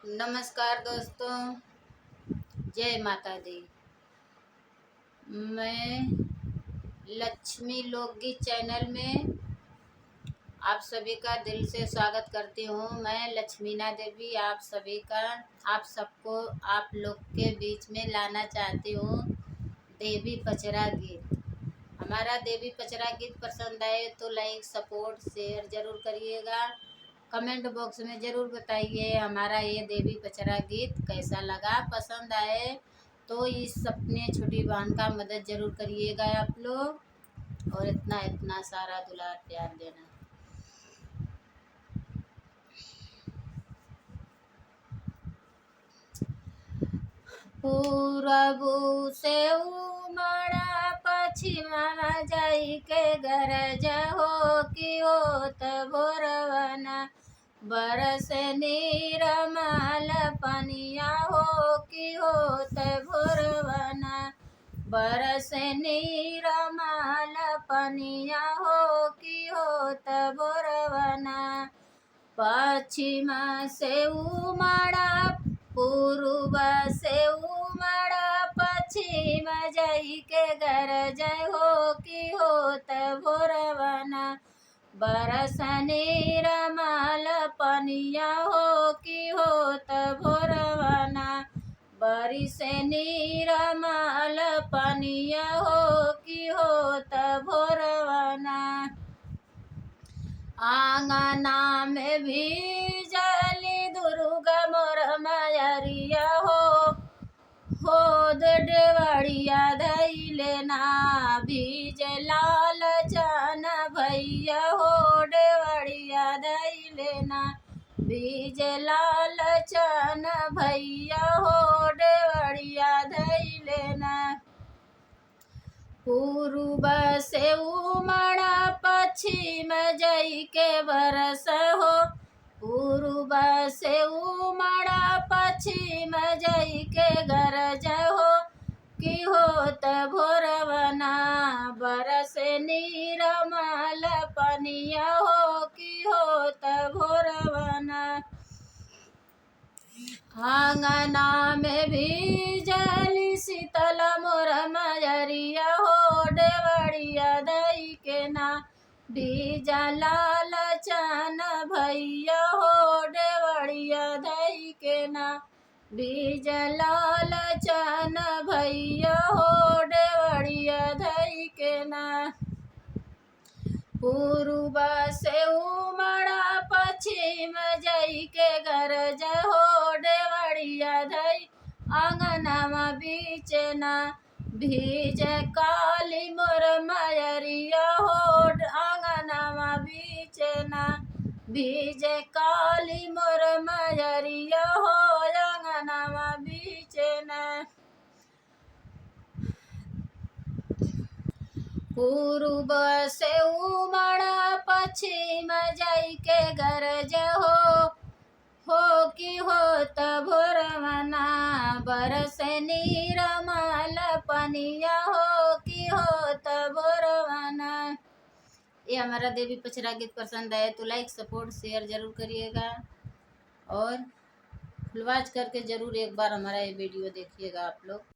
नमस्कार दोस्तों, जय माता दी। मैं लक्ष्मी लोकगीत चैनल में आप सभी का दिल से स्वागत करती हूँ। मैं लक्ष्मीना देवी आप सभी का आप सबको आप लोग के बीच में लाना चाहती हूँ देवी पचरा गीत। हमारा देवी पचरा गीत पसंद आए तो लाइक सपोर्ट शेयर ज़रूर करिएगा। कमेंट बॉक्स में ज़रूर बताइए हमारा ये देवी पचरा गीत कैसा लगा। पसंद आए तो इस अपने छोटी बहन का मदद ज़रूर करिएगा आप लोग, और इतना इतना सारा दुलार प्यार देना। पूरबू से उमड़ा पश्चिमा जाई के गरज हो कि होत भोरवना बरस नीरमाल पनिया हो कि होत भोरवना बरस नीरमाल पनिया हो कि होत भोरवना। पश्चिमा से उमड़ा पूर्व से उमड़ा पश्चिम जाई के गरज हो कि होत भोरवना बरस नीरमाल पनिया हो कि होत भोरवना बरिस नीरमाल पनिया हो कि होत भोरवना। आंगना में भीजली दुर्गा मोर मयरिया हो डेवड़िया धैले ना भीज लाल चन भैया हो डेवड़िया धैले ना भीज लाल चन भैया हो डेवड़िया धैले ना। पूर्व से उमड़ा पश्चिम जाई के बरस हो पूर्व से उमड़ा पश्चिम जाई के गरज हो कि होत भोरवना बरस नीरमाल पनिया हो कि होत भोरवना। आंगना में भीजली शीतल मोर मयरिया हो डेवड़िया दई के ना भीज लाल चन भैया हो डेवड़िया दई के ना भीज लाल चन भैया हो डेवड़िया दई के ना। पूर्व से उमड़ा पश्चिम जाई के गरज हो डेवड़िया धई आंगनमा बीच ना भीज काली मोर मयरिया हो आंगनमा बीच ना भीज काली मोर मयरिया हो आंगनमा बीच ना। पूर्व से उमड़ा पश्चिम जाई के गरज हो कि होत भोरवना बरस नीरमाल पनिया हो कि होत भोरवना। ये हमारा देवी पचरा गीत पसंद आए तो लाइक सपोर्ट शेयर ज़रूर करिएगा, और फुलवाच करके ज़रूर एक बार हमारा ये वीडियो देखिएगा आप लोग।